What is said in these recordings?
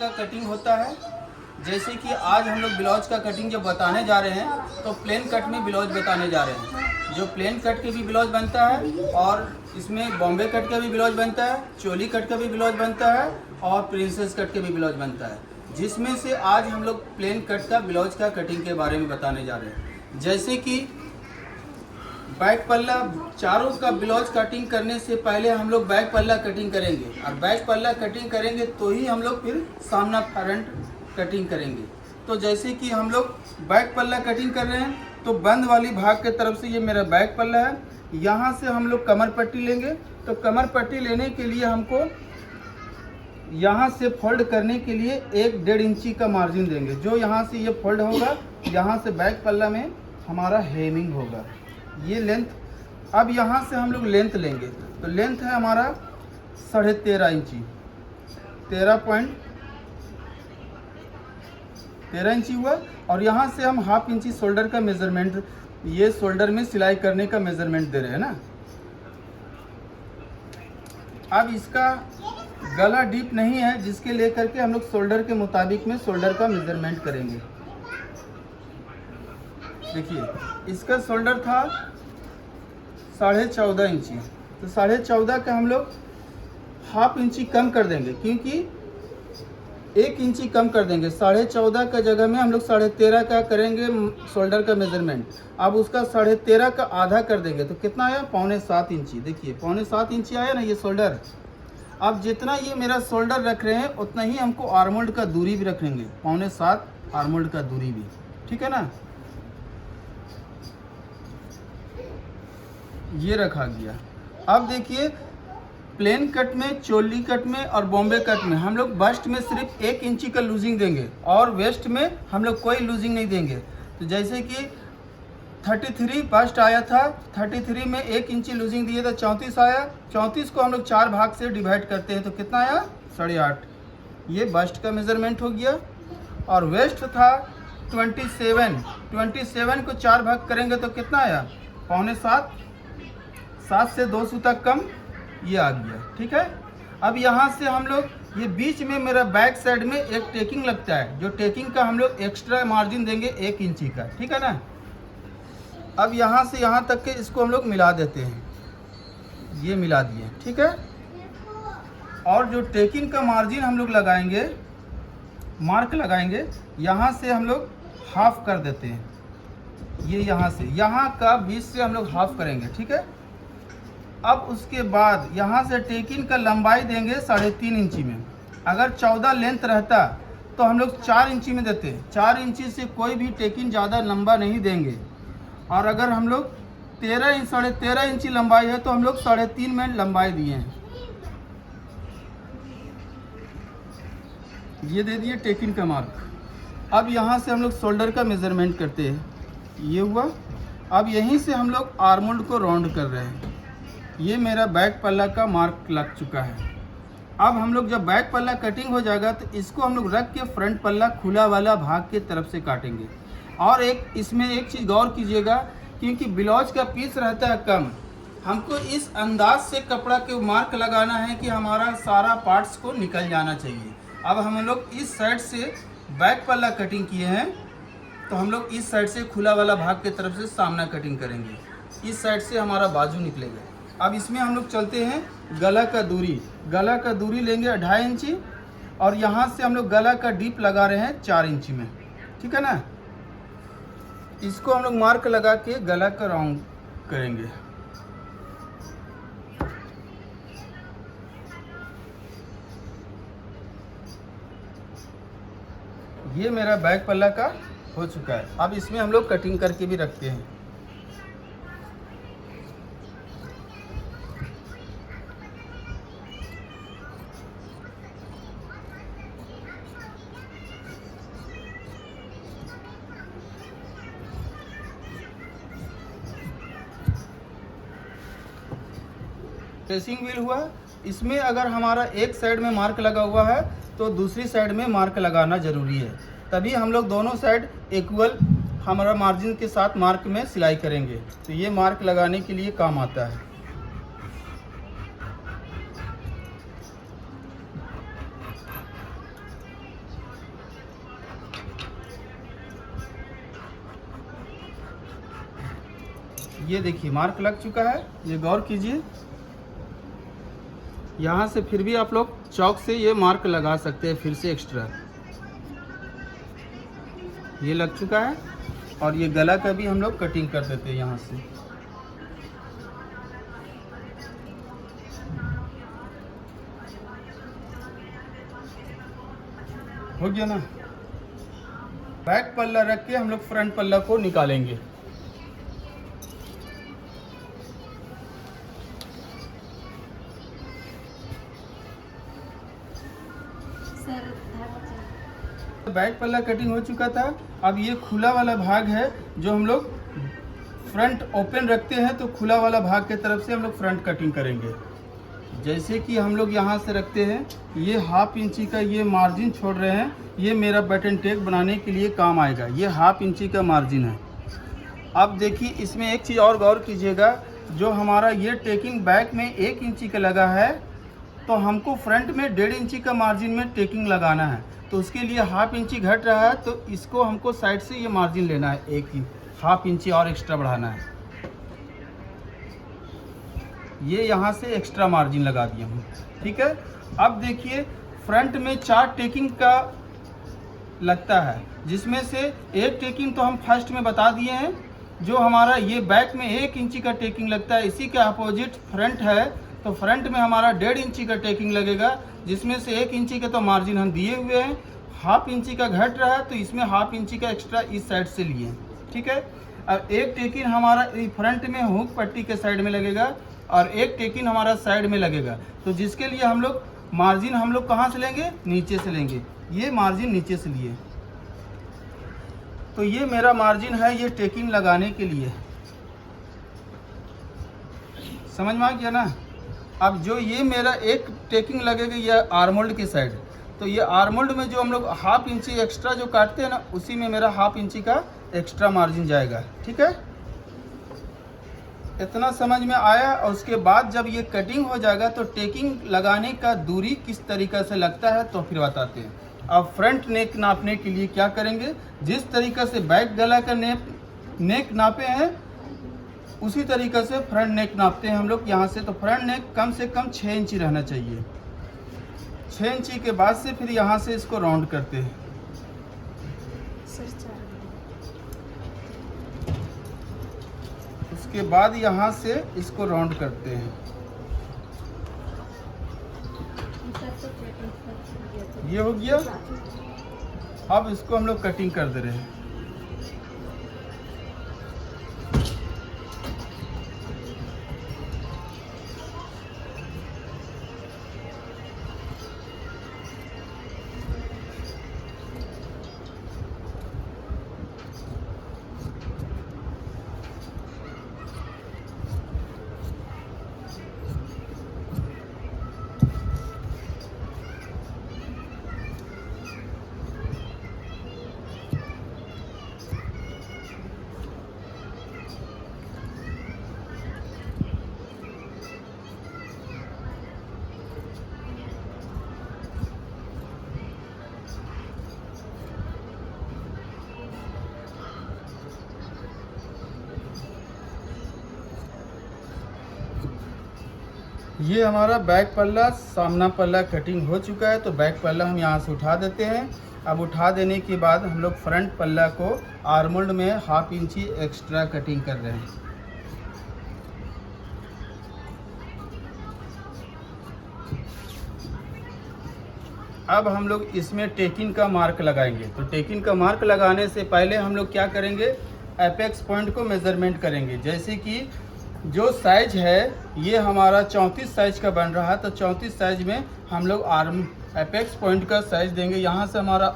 का कटिंग होता है। जैसे कि आज हम लोग ब्लाउज का कटिंग जब बताने जा रहे हैं तो प्लेन कट में ब्लाउज बताने जा रहे हैं। जो प्लेन कट के भी ब्लाउज बनता है और इसमें बॉम्बे कट का भी ब्लाउज बनता है, चोली कट का भी ब्लाउज बनता है और प्रिंसेस कट के भी ब्लाउज बनता है। जिसमें से आज हम लोग प्लेन कट का ब्लाउज का कटिंग के बारे में बताने जा रहे हैं। जैसे कि बैक पल्ला, चारों का ब्लाउज कटिंग करने से पहले हम लोग बैक पल्ला कटिंग करेंगे और बैक पल्ला कटिंग करेंगे तो ही हम लोग फिर सामना फ्रंट कटिंग करेंगे। तो जैसे कि हम लोग बैक पल्ला कटिंग कर रहे हैं तो बंद वाली भाग के तरफ से ये मेरा बैक पल्ला है। यहाँ से हम लोग कमर पट्टी लेंगे। तो कमर पट्टी लेने के लिए हमको यहाँ से फोल्ड करने के लिए 1.5 इंची का मार्जिन देंगे। जो यहाँ से ये फोल्ड होगा, यहाँ से बैक पल्ला में हमारा हेमिंग होगा, ये लेंथ। अब यहाँ से हम लोग लेंथ लेंगे तो लेंथ है हमारा 13.5 इंची, 13 इंची हुआ। और यहाँ से हम 1/2 इंची शोल्डर का मेजरमेंट, ये शोल्डर में सिलाई करने का मेजरमेंट दे रहे हैं ना। अब इसका गला डीप नहीं है, जिसके लेकर के हम लोग शोल्डर के मुताबिक में शोल्डर का मेजरमेंट करेंगे। देखिए इसका शोल्डर था 14.5 इंची, तो 14.5 का हम लोग 1/2 इंची कम कर देंगे, क्योंकि 1 इंची कम कर देंगे। 14.5 का जगह में हम लोग 13.5 का करेंगे शोल्डर का मेजरमेंट। अब उसका 13.5 का आधा कर देंगे तो कितना आया, 6.25 इंची। देखिए 6.25 इंची आया ना ये शोल्डर। अब जितना ये मेरा शोल्डर रख रहे हैं उतना ही हमको आर्मोल्ड का दूरी भी रखेंगे, 6.25 आर्मोल्ड का दूरी भी, ठीक है ना। ये रखा गया। अब देखिए प्लेन कट में, चोली कट में और बॉम्बे कट में हम लोग बस्ट में सिर्फ 1 इंची का लूजिंग देंगे और वेस्ट में हम लोग कोई लूजिंग नहीं देंगे। तो जैसे कि 33 बस्ट आया था, 33 में 1 इंची लूजिंग दिए तो 34 आया। 34 को हम लोग 4 भाग से डिवाइड करते हैं तो कितना आया, 8.5। ये बस्ट का मेजरमेंट हो गया। और वेस्ट था 27 को 4 भाग करेंगे तो कितना आया, 6.25। 7 से 2 सूता कम, ये आ गया, ठीक है। अब यहाँ से हम लोग ये बीच में मेरा बैक साइड में एक टेकिंग लगता है, जो टेकिंग का हम लोग एक्स्ट्रा मार्जिन देंगे 1 इंची का, ठीक है ना। अब यहाँ से यहाँ तक के इसको हम लोग मिला देते हैं, ये मिला दिए, ठीक है। और जो टेकिंग का मार्जिन हम लोग लगाएंगे, मार्क लगाएंगे, यहाँ से हम लोग हाफ कर देते हैं। ये यहाँ से, यहाँ का 20 से हम लोग हाफ करेंगे, ठीक है। अब उसके बाद यहाँ से टेकिंग का लंबाई देंगे 3.5 इंची में। अगर 14 लेंथ रहता तो हम लोग 4 इंची में देते। 4 इंची से कोई भी टेकिंग ज़्यादा लंबा नहीं देंगे। और अगर हम लोग 13.5 इंची लंबाई है तो हम लोग 3.5 में लंबाई दिए हैं। ये दे दिए टेकिंग का मार्क। अब यहाँ से हम लोग शोल्डर का मेजरमेंट करते हैं, ये हुआ। अब यहीं से हम लोग आर्मोल्ड को राउंड कर रहे हैं। ये मेरा बैक पल्ला का मार्क लग चुका है। अब हम लोग जब बैक पल्ला कटिंग हो जाएगा तो इसको हम लोग रख के फ्रंट पल्ला खुला वाला भाग के तरफ से काटेंगे। और इसमें एक चीज़ गौर कीजिएगा, क्योंकि ब्लाउज का पीस रहता है कम, हमको इस अंदाज से कपड़ा के मार्क लगाना है कि हमारा सारा पार्ट्स को निकल जाना चाहिए। अब हम लोग इस साइड से बैक पल्ला कटिंग किए हैं तो हम लोग इस साइड से खुला वाला भाग के तरफ से सामना कटिंग करेंगे। इस साइड से हमारा बाजू निकलेगा। अब इसमें हम लोग चलते हैं गला का दूरी। गला का दूरी लेंगे 2.5 इंची और यहाँ से हम लोग गला का डीप लगा रहे हैं 4 इंची में, ठीक है ना। इसको हम लोग मार्क लगा के गला का राउंड करेंगे। ये मेरा बैक पल्ला का हो चुका है। अब इसमें हम लोग कटिंग करके भी रखते हैं। ड्रेसिंग व्हील हुआ। इसमें अगर हमारा एक साइड में मार्क लगा हुआ है तो दूसरी साइड में मार्क लगाना ज़रूरी है, तभी हम लोग दोनों साइड इक्वल हमारा मार्जिन के साथ मार्क में सिलाई करेंगे। तो ये मार्क लगाने के लिए काम आता है। ये देखिए मार्क लग चुका है, ये गौर कीजिए। यहाँ से फिर भी आप लोग चौक से ये मार्क लगा सकते हैं फिर से एक्स्ट्रा। ये लग चुका है और ये गला का भी हम लोग कटिंग कर देते हैं यहाँ से। हो गया ना। बैक पल्ला रख के हम लोग फ्रंट पल्ला को निकालेंगे। बैक पल्ला कटिंग हो चुका था। अब ये खुला वाला भाग है जो हम लोग फ्रंट ओपन रखते हैं, तो खुला वाला भाग के तरफ से हम लोग फ्रंट कटिंग करेंगे। जैसे कि हम लोग यहाँ से रखते हैं, ये 1/2 इंची का ये मार्जिन छोड़ रहे हैं, ये मेरा बटन टेक बनाने के लिए काम आएगा। ये 1/2 इंची का मार्जिन है। अब देखिए इसमें एक चीज़ और गौर कीजिएगा, जो हमारा ये टेकिंग बैक में 1 इंची का लगा है, तो हमको फ्रंट में 1.5 इंची का मार्जिन में टेकिंग लगाना है। तो उसके लिए 1/2 इंची घट रहा है, तो इसको हमको साइड से ये मार्जिन लेना है, 1/2 इंची और एक्स्ट्रा बढ़ाना है। ये यहाँ से एक्स्ट्रा मार्जिन लगा दिया हूँ, ठीक है। अब देखिए फ्रंट में 4 टेकिंग का लगता है, जिसमें से एक टेकिंग तो हम फर्स्ट में बता दिए हैं, जो हमारा ये बैक में 1 इंची का टेकिंग लगता है। इसी के अपोजिट फ्रंट है, तो फ्रंट में हमारा 1.5 इंची का टेकिंग लगेगा, जिसमें से 1 इंची का तो मार्जिन हम दिए हुए हैं, 1/2 इंची का घट रहा है, तो इसमें 1/2 इंची का एक्स्ट्रा इस साइड से लिए, ठीक है। अब एक टेकिंग हमारा फ्रंट में हुक पट्टी के साइड में लगेगा और एक टेकिंग हमारा साइड में लगेगा, तो जिसके लिए हम लोग मार्जिन हम लोग कहाँ से लेंगे, नीचे से लेंगे। ये मार्जिन नीचे से लिए, तो ये मेरा मार्जिन है ये टेकिंग लगाने के लिए। समझ में आ गया ना। अब जो ये मेरा एक टेकिंग लगेगा ये आर्मोल्ड की साइड, तो ये आर्मोल्ड में जो हम लोग 1/2 इंची एक्स्ट्रा जो काटते हैं ना, उसी में मेरा 1/2 इंची का एक्स्ट्रा मार्जिन जाएगा, ठीक है। इतना समझ में आया। और उसके बाद जब ये कटिंग हो जाएगा तो टेकिंग लगाने का दूरी किस तरीक़े से लगता है तो फिर बताते हैं। अब फ्रंट नेक नापने के लिए क्या करेंगे, जिस तरीक़े से बैक गला का नेक नापे हैं उसी तरीक़े से फ्रंट नेक नापते हैं हम लोग यहाँ से। तो फ्रंट नेक कम से कम 6 इंची रहना चाहिए। 6 इंची के बाद से फिर यहाँ से इसको राउंड करते हैं। उसके बाद यहाँ से इसको राउंड करते हैं। ये हो गया। अब इसको हम लोग कटिंग कर दे रहे हैं। ये हमारा बैक पल्ला सामना पल्ला कटिंग हो चुका है। तो बैक पल्ला हम यहाँ से उठा देते हैं। अब उठा देने के बाद हम लोग फ्रंट पल्ला को आर्मोल्ड में 1/2 इंची एक्स्ट्रा कटिंग कर रहे हैं। अब हम लोग इसमें टेकिंग का मार्क लगाएंगे। तो टेकिंग का मार्क लगाने से पहले हम लोग क्या करेंगे, एपेक्स पॉइंट को मेज़रमेंट करेंगे। जैसे कि जो साइज है ये हमारा 34 साइज का बन रहा है, तो 34 साइज में हम लोग आर्म एपेक्स पॉइंट का साइज देंगे। यहाँ से हमारा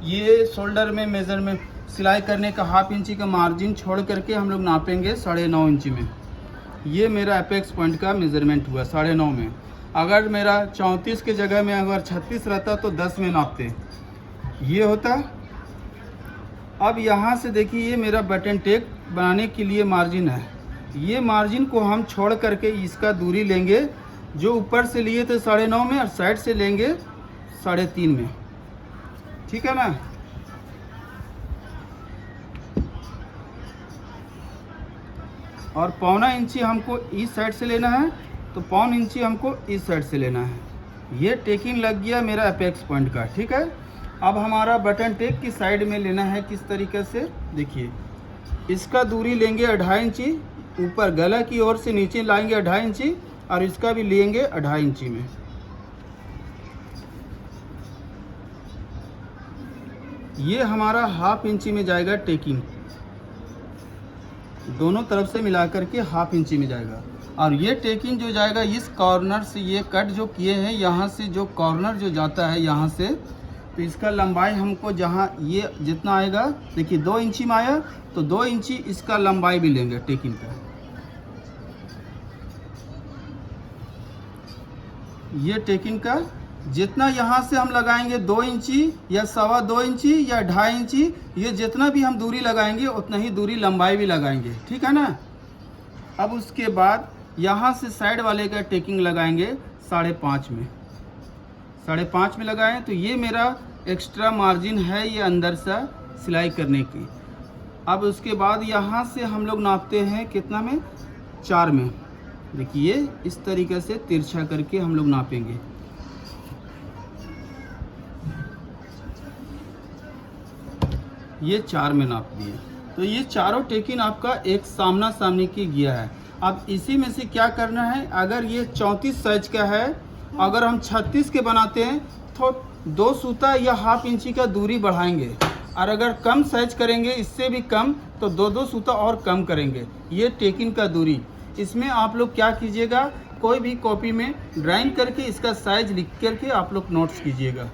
ये शोल्डर में मेज़रमेंट सिलाई करने का 1/2 इंची का मार्जिन छोड़ करके हम लोग नापेंगे 9.5 इंची में। ये मेरा एपेक्स पॉइंट का मेज़रमेंट हुआ 9.5 में। अगर मेरा 34 के जगह में अगर 36 रहता तो 10 में नापते, ये होता। अब यहाँ से देखिए ये मेरा बटन टेक बनाने के लिए मार्जिन है। ये मार्जिन को हम छोड़ करके इसका दूरी लेंगे, जो ऊपर से लिए थे 9.5 में और साइड से लेंगे 3.5 में, ठीक है ना। और 1.25 इंची हमको इस साइड से लेना है, तो 1.25 इंची हमको इस साइड से लेना है। ये टेकिंग लग गया मेरा अपेक्स पॉइंट का, ठीक है। अब हमारा बटन टेक की साइड में लेना है किस तरीके से, देखिए इसका दूरी लेंगे 2.5 इंची, ऊपर गला की ओर से नीचे लाएंगे 2.5 इंची, और इसका भी लेंगे 2.5 इंची में। ये हमारा 1/2 इंची में जाएगा टेकिंग, दोनों तरफ से मिलाकर के 1/2 इंची में जाएगा। और ये टेकिंग जो जाएगा इस कॉर्नर से, ये कट जो किए हैं यहाँ से जो कॉर्नर जो जाता है यहाँ से, तो इसका लंबाई हमको जहाँ ये जितना आएगा, देखिए 2 इंची में आया, तो 2 इंची इसका लंबाई भी लेंगे टेकिंग का। ये टेकिंग का जितना यहाँ से हम लगाएंगे 2 इंची या 2.25 इंची या 2.5 इंची, ये जितना भी हम दूरी लगाएंगे उतना ही दूरी लंबाई भी लगाएंगे, ठीक है ना। अब उसके बाद यहाँ से साइड वाले का टेकिंग लगाएंगे 5.5 में, 5.5 में लगाएं, तो ये मेरा एक्स्ट्रा मार्जिन है ये अंदर से सिलाई करने की। अब उसके बाद यहाँ से हम लोग नापते हैं कितना में, 4 में। देखिए इस तरीके से तिरछा करके हम लोग नापेंगे। ये 4 में नाप दिए, तो ये चारों टेकिंग आपका एक सामना सामने की गया है। अब इसी में से क्या करना है, अगर ये 34 साइज का है, अगर हम 36 के बनाते हैं तो 2 सूता या 1/2 इंची का दूरी बढ़ाएंगे, और अगर कम साइज करेंगे इससे भी कम तो 2 सूता और कम करेंगे। ये टेकिंग का दूरी, इसमें आप लोग क्या कीजिएगा, कोई भी कॉपी में ड्राइंग करके इसका साइज लिख करके आप लोग नोट्स कीजिएगा।